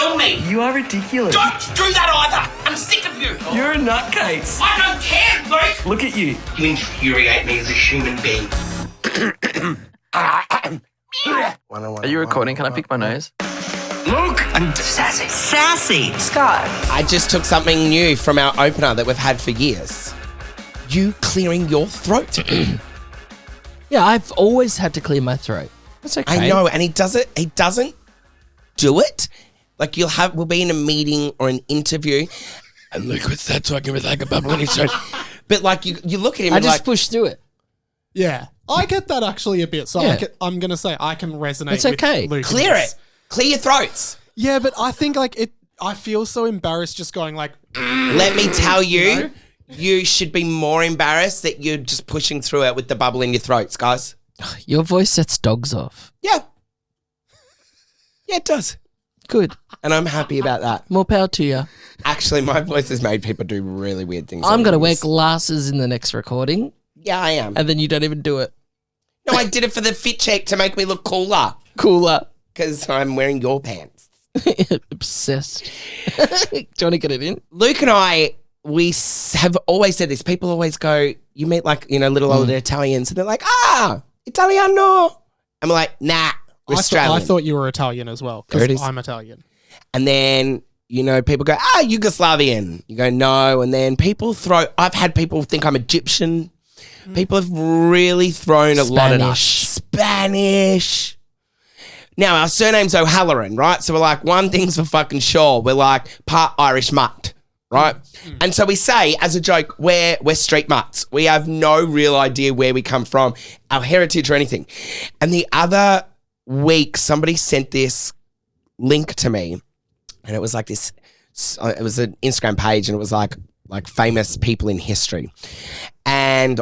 film me. You are ridiculous. Don't do that either. I'm sick of you. You're a nutcase. I don't care, Luke. Look at you. You infuriate me as a human being. Are you recording? Can I pick my nose? Luke and Sassy. Sassy. Scott. I just took something new from our opener that we've had for years. You clearing your throat. Yeah, I've always had to clear my throat. That's okay. I know, and he doesn't do it. Like we'll be in a meeting or an interview, and Luke was that talking with like a bubble in his throat. But like you look at him, I and just like, push through it. Yeah, I get that actually a bit. So Yeah. I'm going to say I can resonate It's okay. with Luke. clear it. Clear your throats. Yeah, but I think like I feel so embarrassed just going like, Let me tell you, know? you should be more embarrassed that you're just pushing through it with the bubble in your throats, guys. Your voice sets dogs off. Yeah. Yeah, it does. Good. And I'm happy about that. More power to you. Actually, my voice has made people do really weird things. I'm going to on wear this. glasses in the next recording, Yeah, I am. and then you don't even do it. No, I did it for the fit check to make me look cooler. Cooler. Because I'm wearing your pants. Obsessed. Do you want to get it in? Luke and I, have always said this. People always go, you meet like, little older Italians, and they're like, Italiano. I'm like, nah, we're Australian. I thought you were Italian as well There it because is. I'm Italian. And then, people go, Yugoslavian. You go, no. And then I've had people think I'm Egyptian. People have really thrown a lot at us. Spanish. Now, our surname's O'Halloran, right? So we're like, one thing's for fucking sure. We're like part Irish mutt, right? And so we say, as a joke, we're street mutts. We have no real idea where we come from, our heritage or anything. And the other week, somebody sent this link to me, and it was like this, it was an Instagram page, and it was like famous people in history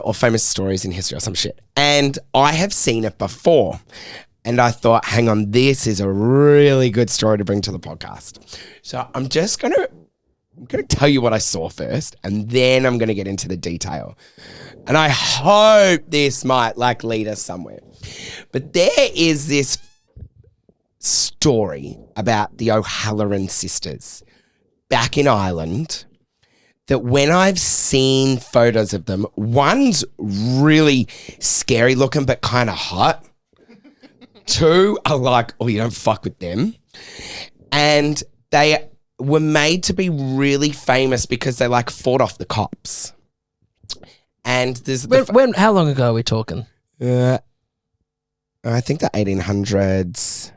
or famous stories in history or some shit. And I have seen it before. And I thought, hang on, this is a really good story to bring to the podcast. So I'm just going to tell you what I saw first, and then I'm going to get into the detail. And I hope this might lead us somewhere. But there is this story about the O'Halloran sisters back in Ireland that when I've seen photos of them, one's really scary looking but kind of hot. Two are like, you don't fuck with them. And they were made to be really famous because they fought off the cops. And there's How long ago are we talking? I think the 1800s.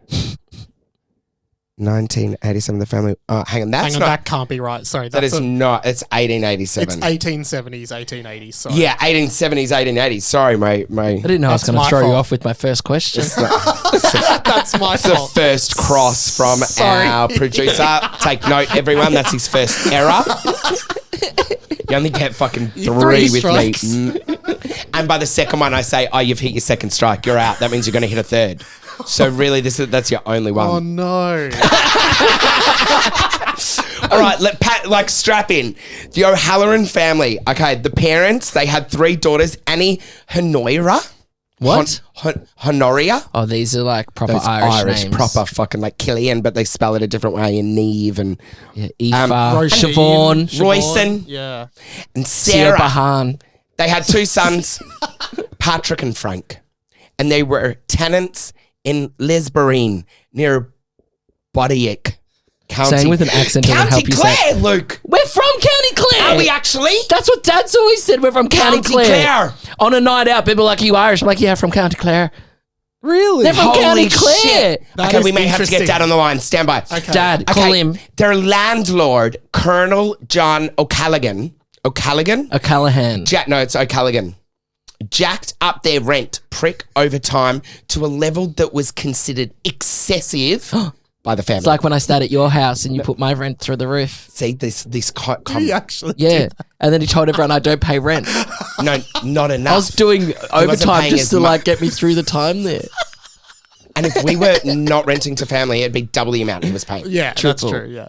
1987, the family. Hang on, that can't be right. Sorry, that is not. It's 1887. It's 1870s, 1880s. Sorry. Yeah, 1870s, 1880s. Sorry, my. I didn't know I was going to throw you off with my first question. That's my the fault. first cross from our producer. Take note, everyone. That's his first error. You only get fucking three with strikes. me. And by the second one, I say, you've hit your second strike. You're out. That means you're going to hit a third. So really, that's your only one. Oh, no. All right, strap in. The O'Halloran family. Okay, the parents, they had 3 daughters. Annie Honoria. What? Honoria. Oh, these are proper Those Irish names. proper fucking Killian, but they spell it a different way in Neve and Aoife, Roisin, Siobhan, Roisin. Yeah. and Sarah Sarah. Bahan. They had 2 sons, Patrick and Frank, and they were tenants in Lisbureen near Bodiac County. Saying with an accent doesn't County help you Clare, say. Luke. We're from County Clare. Are we actually? That's what Dad's always said. We're from County Clare. On a night out, people are like, "Are you Irish?" I'm like, "Yeah, from County Clare." Really? They're from Holy County Clare. shit. That Okay, is we may have to get interesting. Dad on the line. Stand by. Okay. Dad, call him Their landlord, Colonel John O'Callaghan. O'Callaghan? O'Callaghan. No, it's O'Callaghan. Jacked up their rent over time to a level that was considered excessive by the family. It's like when I stayed at your house and you put my rent through the roof. See, this He actually Yeah. did. And then he told everyone I don't pay rent. no, not enough. I was doing wasn't overtime paying just as to much. get me through the time there. And if we were not renting to family, it'd be double the amount he was paying. Yeah, Triple. that's true, yeah.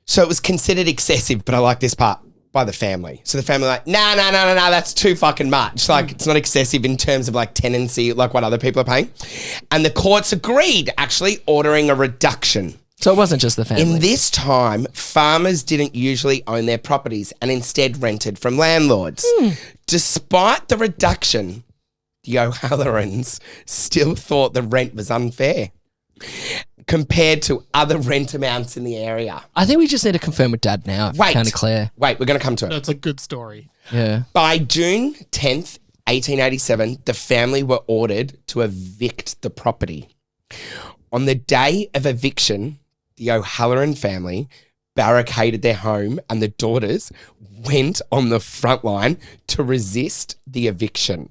So it was considered excessive, but I like this part, by the family. So the family like, no, that's too fucking much. It's not excessive in terms of tenancy, like what other people are paying. And the courts agreed, actually, ordering a reduction. So it wasn't just the family. In this time, farmers didn't usually own their properties and instead rented from landlords. Despite the reduction, the O'Hallorans still thought the rent was unfair compared to other rent amounts in the area. I think we just need to confirm with Dad now. County Clare. Wait, we're going to come to it. That's a good story. Yeah. By June 10th, 1887, the family were ordered to evict the property. On the day of eviction, the O'Halloran family barricaded their home and the daughters went on the front line to resist the eviction.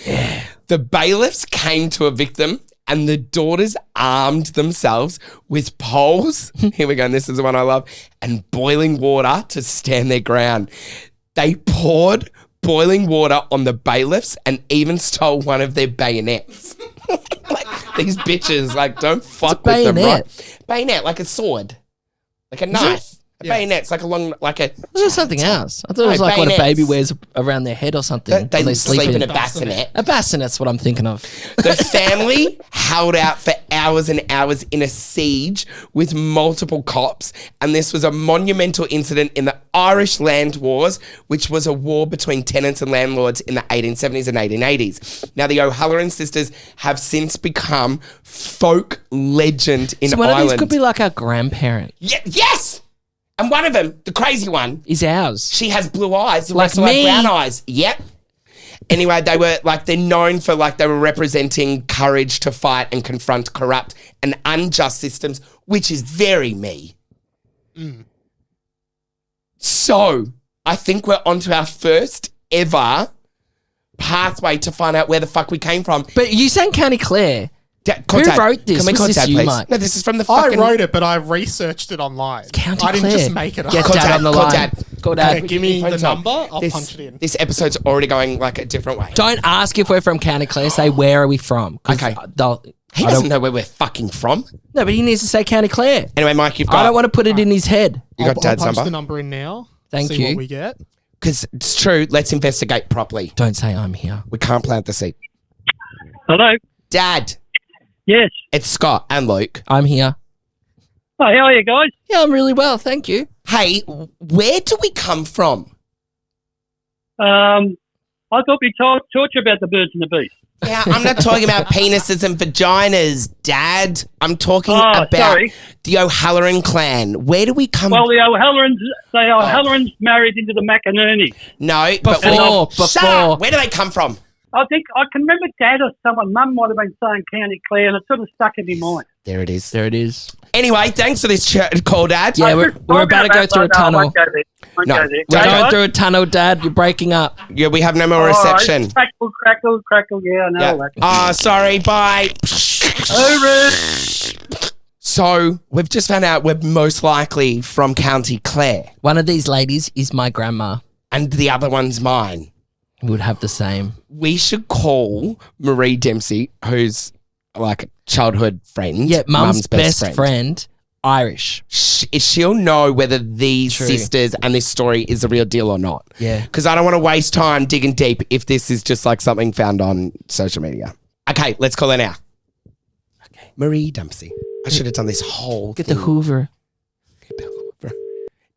Yeah. The bailiffs came to evict them and the daughters armed themselves with poles. Here we go, and this is the one I love, and boiling water to stand their ground. They poured boiling water on the bailiffs and even stole one of their bayonets. These bitches, don't fuck with them, right? Bayonet, like a sword, like a knife. A bayonet's like a long, like a. It was something else. I thought it was like what a baby wears around their head or something. They sleep in a bassinet. A bassinet's what I'm thinking of. The family held out for hours and hours in a siege with multiple cops, and this was a monumental incident in the Irish Land Wars, which was a war between tenants and landlords in the 1870s and 1880s. Now, the O'Halloran sisters have since become folk legend in one Ireland. of these could be like our grandparent. Yes! And one of them, the crazy one, is ours. She has blue eyes. The like rest of me. brown eyes. Yep. Anyway, they're known for they were representing courage to fight and confront corrupt and unjust systems, which is very me. So I think we're onto our first ever pathway to find out where the fuck we came from. But you saying County Clare. Who wrote this? Can we Was call this Dad, you, please? Mike? No, this is from the I fucking... wrote it, but I researched it online. County I didn't Clare. just make it up. Get Call Dad Dad, on the call line. Dad. Call Dad. Okay, give me the Phone's on. number. I'll punch it in. This episode's already going a different way. Don't ask if we're from County Clare. Say where are we from? 'Cause Okay. He I doesn't don't- know where we're fucking from. No, but he needs to say County Clare. Anyway, Mike, you've got... I don't want to put it in his head. You got Dad's I'll punch number? the number in now. Thank see you. what we get. Because it's true, let's investigate properly. Don't say I'm here. We can't plant the seed. Hello. Dad, Yes. it's Scott and Luke. I'm here. Oh, how are you guys? Yeah, I'm really well. Thank you. Hey, where do we come from? I thought we taught you about the birds and the bees. Yeah, I'm not talking about penises and vaginas, Dad. I'm talking about sorry. the O'Halloran clan. Where do we come Well, the O'Hallorans married into the McInerney. No, Before. Shut up. Where do they come from? I think I can remember Dad or someone, Mum might have been saying County Clare, and it sort of stuck in my mind. There it is. There it is. Anyway, thanks for this call, Dad. Yeah, we're about to go through a tunnel. I won't go there. No. Go there. We're Okay, going guys? through a tunnel, Dad. You're breaking up. Yeah, we have no more All right. reception. Crackle, crackle, crackle. Yeah, I know Yeah. that. Oh, sorry. Bye. Over. So we've just found out we're most likely from County Clare, One of these ladies is my grandma. and the other one's mine. We would have the same. We should call Marie Dempsey, who's like a childhood friend. Yeah, Mum's best friend, Irish. She'll know whether these True. sisters and this story is the real deal or not. Yeah. Because I don't want to waste time digging deep if this is just like something found on social media. Okay, let's call her now. Okay. Marie Dempsey. I should have done this whole Get thing. the Hoover.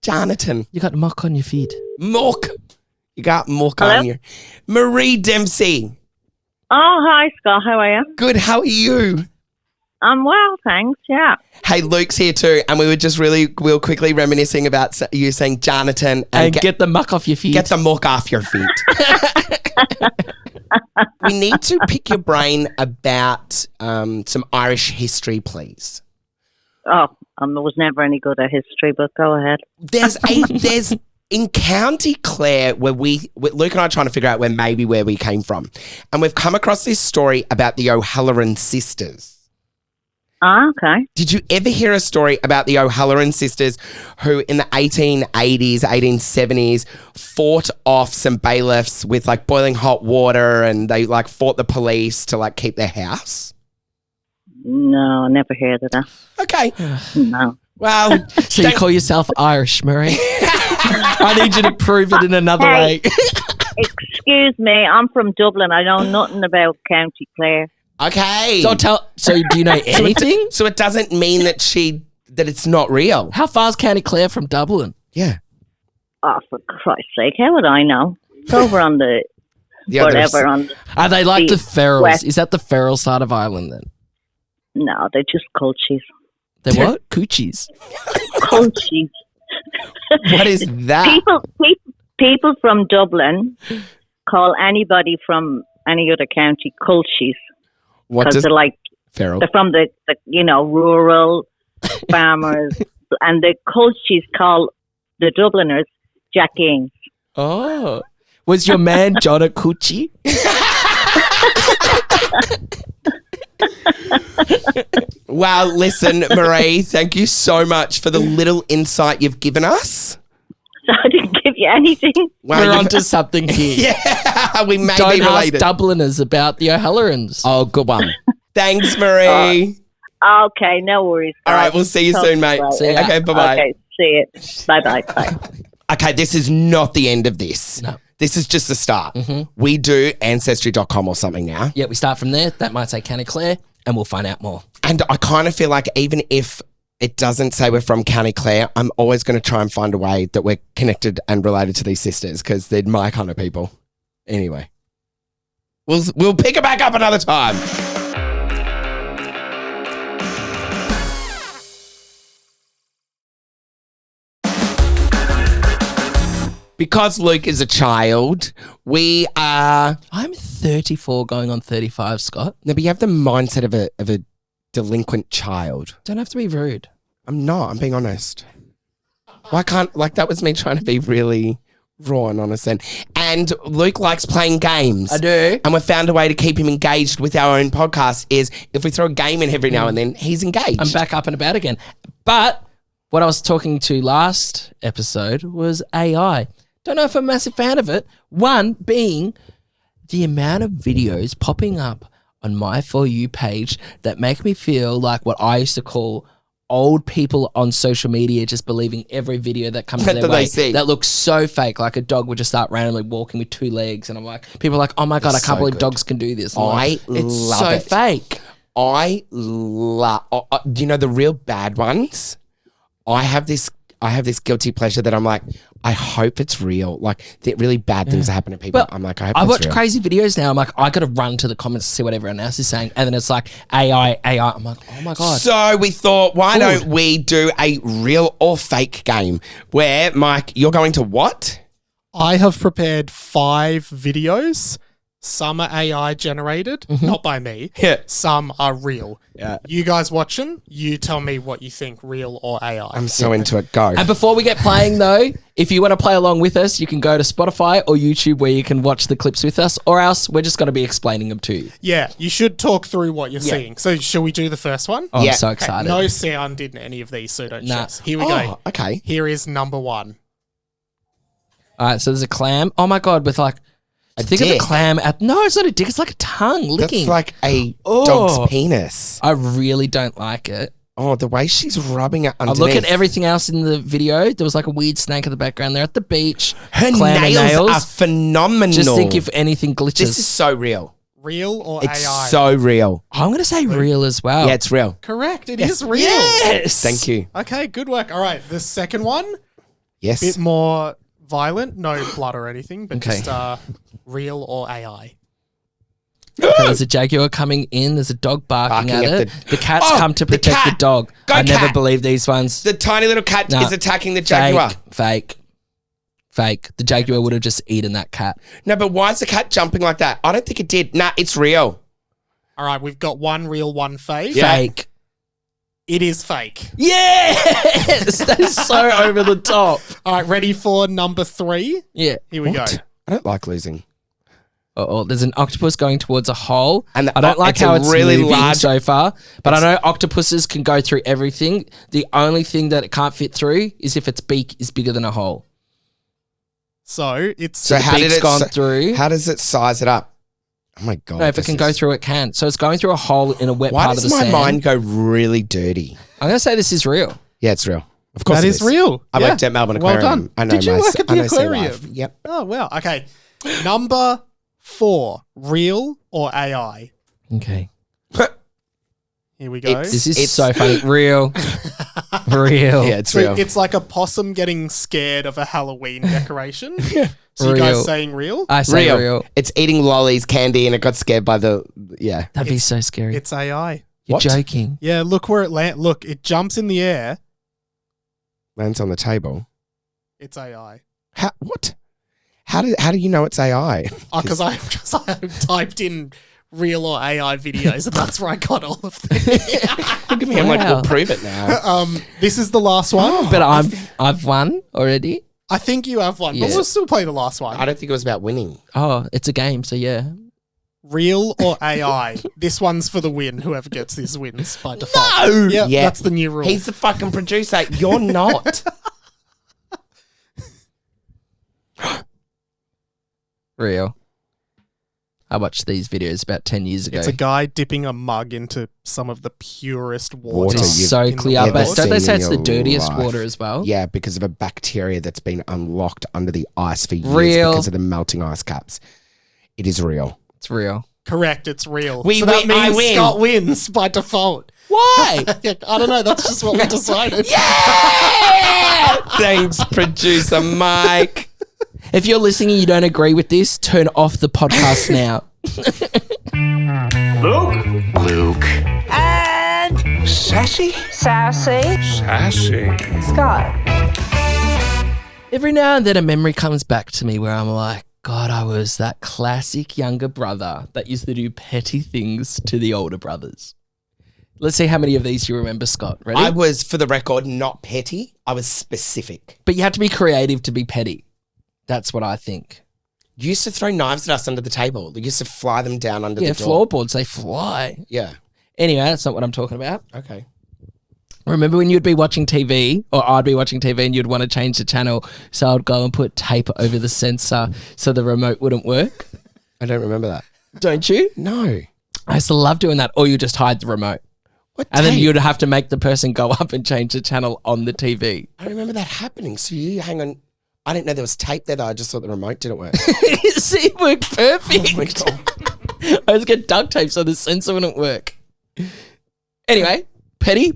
Jonathan. You got muck on your feet. Muck. You got muck on you. Marie Dempsey. Oh, hi, Scott. How are you? Good. How are you? I'm well, thanks. Yeah. Hey, Luke's here too. And we were just real quickly reminiscing about you saying Jonathan. And get the muck off your feet. Get the muck off your feet. We need to pick your brain about some Irish history, please. Oh, I was never any good at history, but go ahead. There's in County Clare where Luke and I are trying to figure out where we came from. And we've come across this story about the O'Halloran sisters. Ah, okay. Did you ever hear a story about the O'Halloran sisters who in the 1880s, 1870s fought off some bailiffs with like boiling hot water and they like fought the police to like keep their house? No, I never heard of that. Okay. No. Well, So you call yourself Irish, Marie? I need you to prove it in another way. Excuse me, I'm from Dublin. I know nothing about County Clare. okay. So do you know anything? So it doesn't mean that she that it's not real. How far's County Clare from Dublin? Yeah. Oh, for Christ's sake, how would I know? It's over on the The whatever on the, Are they like the ferals? west. Is that the feral side of Ireland then? No, they're just culchies. They're what? Coochies. Culchies. What is that? People from Dublin call anybody from any other county culchies What because does they're like feral? they're from the rural farmers, and the culchies call the Dubliners Jackings. Oh. Was your man John a coochie? Wow, listen, Marie, thank you so much for the little insight you've given us. So I didn't give you anything. Wow, We're you've- onto something here. Yeah, we may Don't be ask related. Dubliners about the O'Hallorans. Oh, good one. Thanks, Marie. Okay, no worries. All right, guys. we'll see you Talk soon, mate. about See it. ya. Okay, bye-bye. Okay, see you. Bye. Okay, this is not the end of this. No. This is just the start. We do ancestry.com or something now. Yeah, we start from there. That might say County Clare, and we'll find out more. And I kind of feel like even if it doesn't say we're from County Clare, I'm always going to try and find a way that we're connected and related to these sisters because they're my kind of people. Anyway, we'll pick it back up another time. Because Luke is a child, we are. I'm 34 going on 35, Scott. No, but you have the mindset of a delinquent child. Don't have to be rude. I'm not. I'm being honest. Why can't, like, that was me trying to be really raw and honest then. And Luke likes playing games. I do. And we've found a way to keep him engaged with our own podcast is if we throw a game in every now and then, he's engaged. I'm back up and about again. But what I was talking to last episode was AI. Don't know if I'm a massive fan of it. One being the amount of videos popping up on my For You page that make me feel like what I used to call old people on social media just believing every video that comes their That way they see. that looks so fake. Like a dog would just start randomly walking with 2 legs, and I'm like, people are like, oh my god, I can't so believe good. dogs can do this. And I'm like, it's love so it. fake. I love. Do you know the real bad ones? I have this guilty pleasure that I'm like, I hope it's real. Like, the really bad things that happen to people. But I'm like, I hope I it's watch real. crazy videos now. I'm like, I gotta run to the comments to see what everyone else is saying, and then it's like AI. I'm like, oh my god. So we thought, why Food. don't we do a real or fake game where, Mike, you're going to what? I have prepared 5 videos. Some are AI generated, not by me. Yeah. Some are real. Yeah. You guys watching, you tell me what you think, real or AI. I'm so into it. Go. And before we get playing though, if you want to play along with us, you can go to Spotify or YouTube where you can watch the clips with us, or else we're just going to be explaining them to you. Yeah, you should talk through what you're seeing. So shall we do the first one? Oh, Yeah. I'm so Okay, excited. no sound in any of these, so don't Nah. stress. Here we Oh, go. okay. Here is number 1. All right, so there's a clam. Oh my god, with like, think of dick. a clam at no, it's not a dick. It's like a tongue licking. That's like a Oh. dog's penis. I really don't like it. Oh, the way she's rubbing it I underneath. look at everything else in the video. There was like a weird snake in the background there at the beach. Her Clam and nails are phenomenal. Just think if anything glitches. This is so real. Real or It's AI? so real. I'm going to say real as well. Yeah, it's real. Correct, it is real. Yes. Thank you. Okay, good work. All right, the second one, Yes. bit more violent, no blood or anything, but Okay. just real or AI. Okay, there's a jaguar coming in. There's a dog barking Barking at at it. the- The cat's Oh, come to the protect the cat. dog. Go I never cat. believe these ones. The tiny little cat Nah. is attacking the jaguar. Fake. The jaguar would have just eaten that cat. No, but why is the cat jumping like that? I don't think it did. Nah, it's real. All right, we've got one real, one fake. Yeah. Fake. It is fake. Yes! That is so over the top. All right, ready for number 3? Yeah. Here we go. What? I don't like losing. Oh, there's an octopus going towards a hole. And I don't like it's a how it's really moving large- so far, but I know octopuses can go through everything. The only thing that it can't fit through is if its beak is bigger than a hole. So it's So the how did beak's it gone through. How does it size it up? Oh my god! No, if it this can go is- through, it can. So it's going through a hole in a wet Why part of does the my sand. mind go really dirty? I'm going to say this is real. Yeah, it's real. Of course, that it is real. I Yeah. worked at Melbourne Well Aquarium. done. I know Did you my- work at I the know sea aquarium? life. Yep. Oh wow. Okay. Number 4, real or AI? Okay. Here we go. It's- This is so funny. Real. Real. Yeah, it's So real. it's like a possum getting scared of a Halloween decoration. So you Real. guys saying real? I say real. It's eating lollies, candy, and it got scared by the That'd be so scary. It's AI. You're What? joking. Yeah, look where it lands. Look, it jumps in the air. lands on the table. It's AI. What? How do you know it's AI? Oh, because I typed in real or AI videos, and that's where I got all of them. Look at me. I'm like, Wow. we'll prove it now. This is the last one. But I've won already. I think you have one, but Yeah. we'll still play the last one. I don't think it was about winning. Oh, it's a game, so yeah. Real or AI? This one's for the win. Whoever gets this wins by default. No! Yeah, Yeah. that's the new rule. He's the fucking producer. You're not. Real. I watched these videos about 10 years ago. It's a guy dipping a mug into some of the purest water. Water It's you've so in the clear, world. but don't they say it's the seen in your dirtiest life. water as well? Yeah, because of a bacteria that's been unlocked under the ice for years Real. because of the melting ice caps. It is real. It's real. Correct, it's real. We so that win- I means win. Scott wins by default. Why? Yeah, I don't know. That's just what we decided. Thanks, producer Mike. If you're listening and you don't agree with this, turn off the podcast now. Luke. And Sassy. Sassy. Scott. Every now and then a memory comes back to me where I'm like, God, I was that classic younger brother that used to do petty things to the older brothers. Let's see how many of these you remember, Scott. Ready? I was, for the record, not petty. I was specific. But you have to be creative to be petty. That's what I think. You used to throw knives at us under the table. You used to fly them down under Yeah, the door. floorboards, they fly. Yeah. Anyway, that's not what I'm talking about. Okay. Remember when you'd be watching TV, or I'd be watching TV and you'd want to change the channel, so I'd go and put tape over the sensor so the remote wouldn't work? I don't remember that. Don't you? No. I used to love doing that, or you just hide the remote. What And then tape? you'd have to make the person go up and change the channel on the TV. I don't remember that happening. So you hang on. I didn't know there was tape there though. I just thought the remote didn't work. See, it worked perfect. Oh my God. I just get duct tape so the sensor wouldn't work. Anyway, petty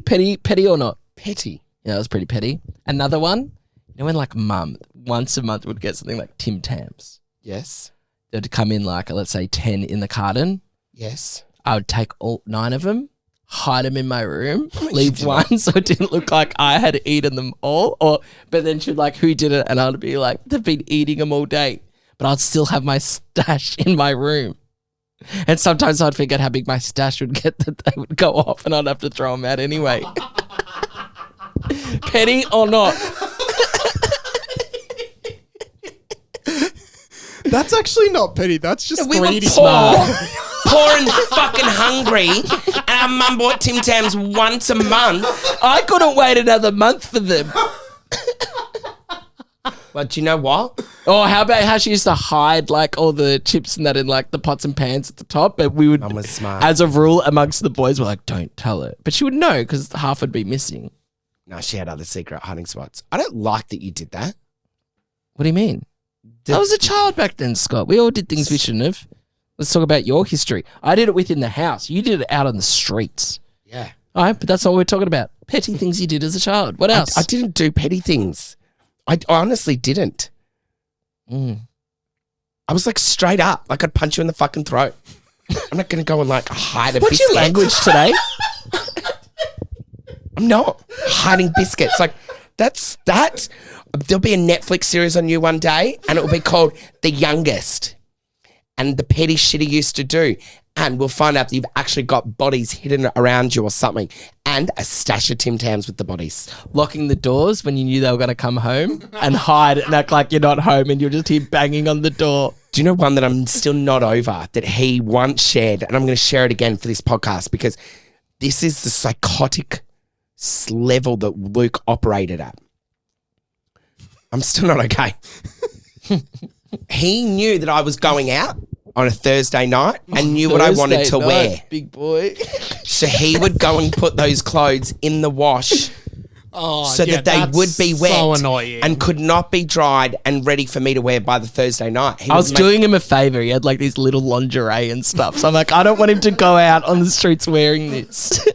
or not? Petty. Yeah, that was pretty petty. Another one, you know when like mum once a month would get something like Tim Tams. Yes. They'd come in like, let's say 10 in the carton. Yes. I would take all 9 of them, hide them in my room, you leave did one so it didn't look like I had eaten them all. But then she'd like, who did it? And I'd be like, they've been eating them all day. But I'd still have my stash in my room. And sometimes I'd forget how big my stash would get that they would go off and I'd have to throw them out anyway. Petty or not? That's actually not petty. That's just We were greedy. poor and fucking hungry. And our mum bought Tim Tams once a month. I couldn't wait another month for them. But do you know what? Oh, how about how she used to hide like all the chips and that in like the pots and pans at the top, but we would, Mum was smart. as a rule amongst the boys, we're like, don't tell her. But she would know because half would be missing. No, she had other secret hiding spots. I don't like that you did that. What do you mean? I was a child back then, Scott. We all did things we shouldn't have. Let's talk about your history. I did it within the house. You did it out on the streets. Yeah. All right, but that's all we're talking about. Petty things you did as a child. What else? I didn't do petty things. I honestly didn't. Mm. I was like straight up. Like I'd punch you in the fucking throat. I'm not going to go and like hide a What's biscuit. your language today? I'm not hiding biscuits. Like that's that. There'll be a Netflix series on you one day and it will be called The Youngest and the petty shit he used to do. And we'll find out that you've actually got bodies hidden around you or something and a stash of Tim Tams with the bodies. Locking the doors when you knew they were going to come home and hide and act like you're not home and you'll just hear banging on the door. Do you know one that I'm still not over that he once shared, and I'm going to share it again for this podcast because this is the psychotic level that Luke operated at. I'm still not okay. He knew that I was going out on a Thursday night and knew what I wanted to Thursday wear. night, big boy. So he would go and put those clothes in the wash so that they that's would be wet so annoying. and could not be dried and ready for me to wear by the Thursday night. He I was would make- doing him a favor. He had like these little lingerie and stuff. So I'm like, I don't want him to go out on the streets wearing this.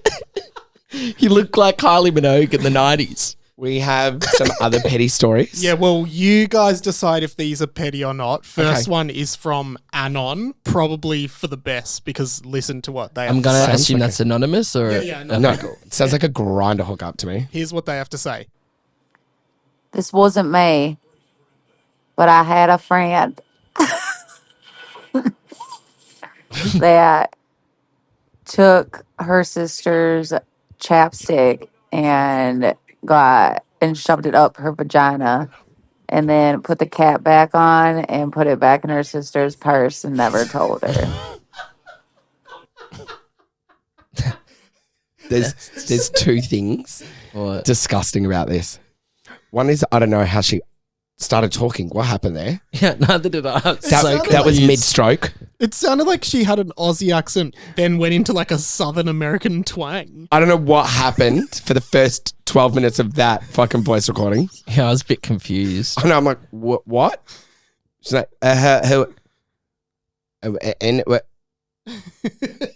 You look like Kylie Minogue in the 90s. We have some other petty stories. Yeah, well, you guys decide if these are petty or not. First one is from Anon, probably for the best, because listen to what they have I'm to going say. to assume that's anonymous or... No. It sounds like a grinder hookup to me. Here's what they have to say. This wasn't me, but I had a friend that took her sister's chapstick and shoved it up her vagina and then put the cap back on and put it back in her sister's purse and never told her. There's two things What? disgusting about this. One is I don't know how she started talking. What happened there? Yeah, neither did I. That was mid-stroke. It sounded like she had an Aussie accent, then went into like a Southern American twang. I don't know what happened for the first 12 minutes of that fucking voice recording. Yeah, I was a bit confused. I know. I'm like, what? She's like, I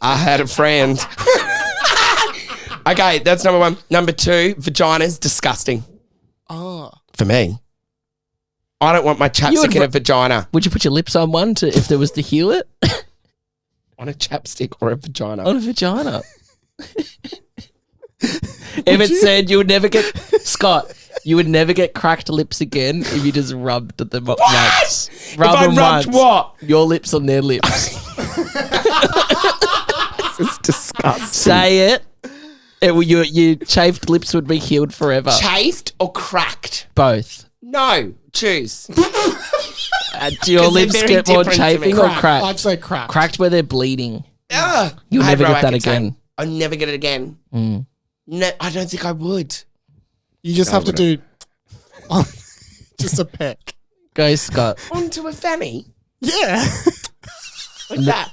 had a friend. Okay, that's number one. Number two, vagina's disgusting. Oh. For me. I don't want my chapstick in a vagina. Would you put your lips on one if there was to heal it? On a chapstick or a vagina? On a vagina. If it said you would never get... Scott, you would never get cracked lips again if you just rubbed them up once. Rub If I them rubbed once. what? Your lips on their lips. This is disgusting. Say it. Your chafed lips would be healed forever. Chafed or cracked? Both. No, choose. Do your 'Cause they're lips very get more different to me. chafing or Cracked. cracked? I'd say cracked. Cracked where they're bleeding. You'll I had never get that Roaccutane. again. I'll never get it again. Mm. No, I don't think I would. You just have to do just a peck. Go, Scott. Onto a fanny? Yeah. Like that.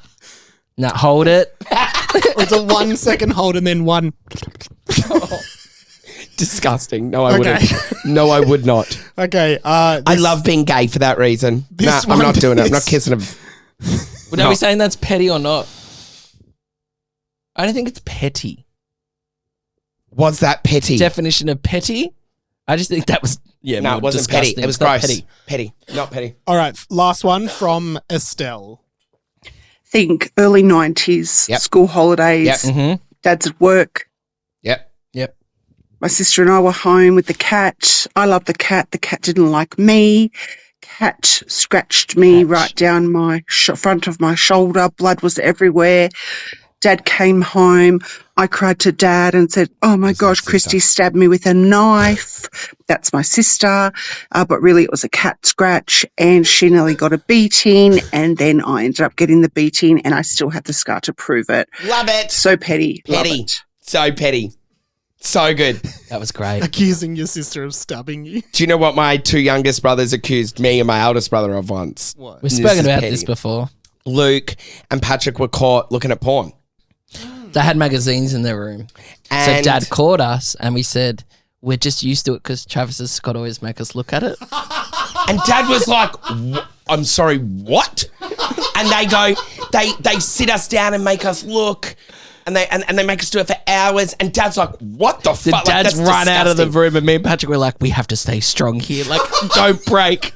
Now hold it. It's a 1 second hold and then one. Disgusting. No, I Okay. wouldn't. No, I would not. Okay. I love being gay for that reason. This I'm one not doing it. I'm not is- kissing him. Would I be saying that's petty or not? I don't think it's petty. Was that petty? Definition of petty? I just think that was no, more it wasn't disgusting. petty. It was It's not gross. petty. Petty. Not petty. All right. Last one from Estelle. Think early 90s, Yep. school holidays, Yep. Mm-hmm. dad's at work. Yep. Yep. My sister and I were home with the cat. I love the cat. The cat didn't like me. Cat scratched me right down my front of my shoulder. Blood was everywhere. Dad came home. I cried to Dad and said, oh my gosh, Christy stabbed me with a knife. That's my sister. But really it was a cat scratch and she nearly got a beating. And then I ended up getting the beating and I still have the scar to prove it. Love it. So petty. Love Petty. it. So petty. So good. That was great. Accusing your sister of stabbing you. Do you know what my two youngest brothers accused me and my eldest brother of once? What? We've This spoken is about petty. this before. Luke and Patrick were caught looking at porn. They had magazines in their room. And So Dad called us and we said, we're just used to it because Travis and Scott always make us look at it. And Dad was like, I'm sorry, what? And they go, they sit us down and make us look. And they make us do it for hours. And Dad's like, what the The fuck? dad's Like, run that's out of the disgusting. room and me and Patrick were like, we have to stay strong here. Like, don't break.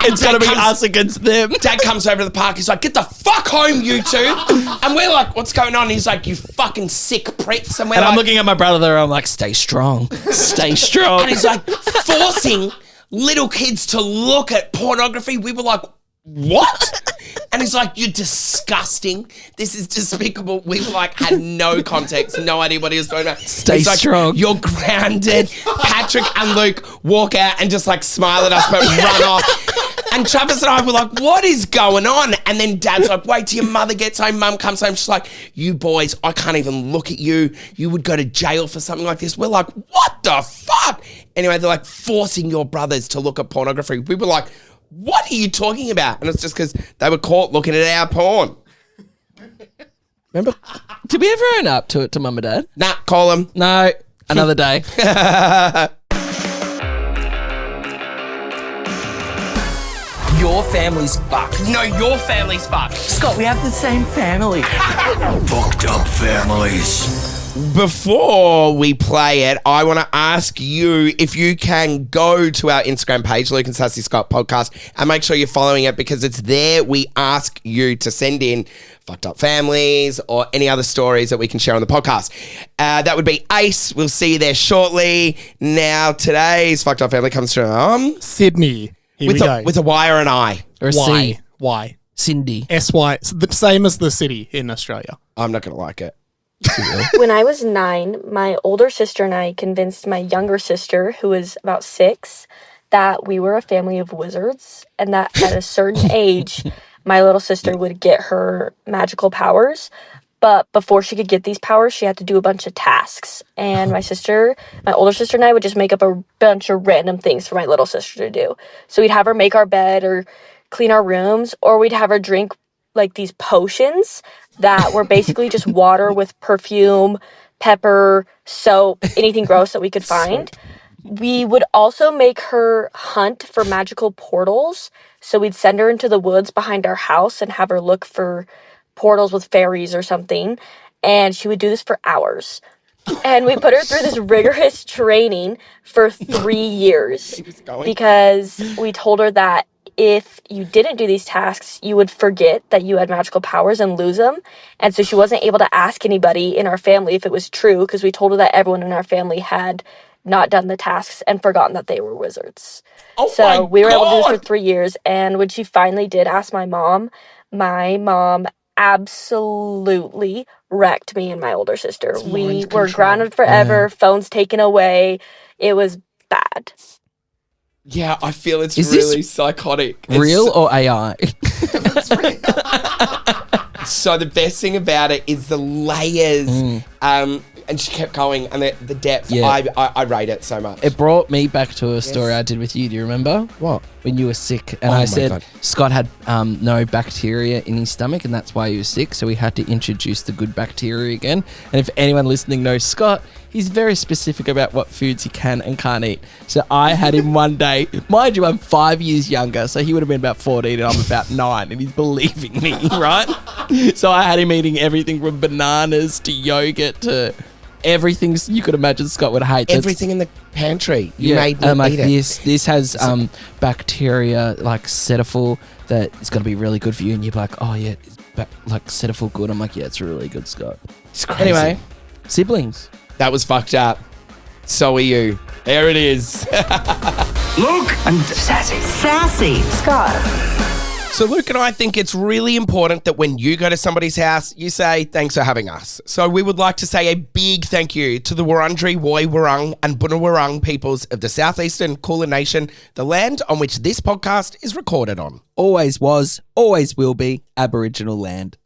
It's Dad going to be comes- us against them. Dad comes over to the park. He's like, get the fuck home, you two. And we're like, what's going on? He's like, you fucking sick pricks. And we're And like, I'm looking at my brother there. I'm like, stay strong. Stay strong. and he's like forcing little kids to look at pornography. We were like, what? And he's like, you're disgusting. This is despicable. We were like, had no context, no idea what he was talking about. Stay He's like, strong. You're grounded. Patrick and Luke walk out and just like smile at us but run off. And Travis and I were like, what is going on? And then Dad's like, wait till your mother gets home. Mum comes home. She's like, you boys, I can't even look at you. You would go to jail for something like this. We're like, what the fuck? Anyway, they're like forcing your brothers to look at pornography. We were like, what are you talking about? And it's just because they were caught looking at our porn. Remember? Did we ever own up to it to Mum and Dad? Nah, call them. No, another day. Your family's fucked. No, your family's fucked. Scott, we have the same family. Fucked up families. Before we play it, I want to ask you if you can go to our Instagram page, Luke and Sassy Scott Podcast, and make sure you're following it because it's there we ask you to send in fucked up families or any other stories that we can share on the podcast. That would be Ace. We'll see you there shortly. Now, today's fucked up family comes from Sydney. Here we go. With a Y or an I. Or a Y. C. Y. Cindy. S-Y. It's the same as the city in Australia. I'm not going to like it. When I was 9, my older sister and I convinced my younger sister, who was about 6, that we were a family of wizards and that at a certain age, my little sister would get her magical powers. But before she could get these powers, she had to do a bunch of tasks. And my older sister and I would just make up a bunch of random things for my little sister to do. So we'd have her make our bed or clean our rooms, or we'd have her drink like these potions that were basically just water with perfume, pepper, soap, anything gross that we could find. We would also make her hunt for magical portals. So we'd send her into the woods behind our house and have her look for portals with fairies or something. And she would do this for hours. And we put her through this rigorous training for 3 years because we told her that if you didn't do these tasks, you would forget that you had magical powers and lose them. And so she wasn't able to ask anybody in our family if it was true because we told her that everyone in our family had not done the tasks and forgotten that they were wizards. So we were able to do this for 3 years. And when she finally did ask my mom absolutely wrecked me and my older sister. We were grounded forever, phones taken away. It was bad. Yeah, I feel it's really psychotic. Real or AI? So the best thing about it is the layers. And she kept going, and the depth. Yeah. I rate it so much. It brought me back to a story I did with you. Do you remember? What? When you were sick. And Oh I my said God. Scott had no bacteria in his stomach, and that's why he was sick. So we had to introduce the good bacteria again. And if anyone listening knows Scott, he's very specific about what foods he can and can't eat. So I had him one day. Mind you, I'm 5 years younger, so he would have been about 14 and I'm about 9, and he's believing me, right? So I had him eating everything from bananas to yogurt to everything you could imagine Scott would hate. Everything in the pantry. You made me like eat it. this has bacteria like Cetaphil that is going to be really good for you, and you're like, oh yeah, like Cetaphil good. I'm like, yeah, it's really good, Scott. It's crazy. Anyway, siblings. That was fucked up. So are you. There it is. Luke and Sassy. Scott. So Luke and I think it's really important that when you go to somebody's house, you say, thanks for having us. So we would like to say a big thank you to the Wurundjeri, Woi Wurrung and Bunurong peoples of the Southeastern Kulin Nation, the land on which this podcast is recorded on. Always was, always will be Aboriginal land.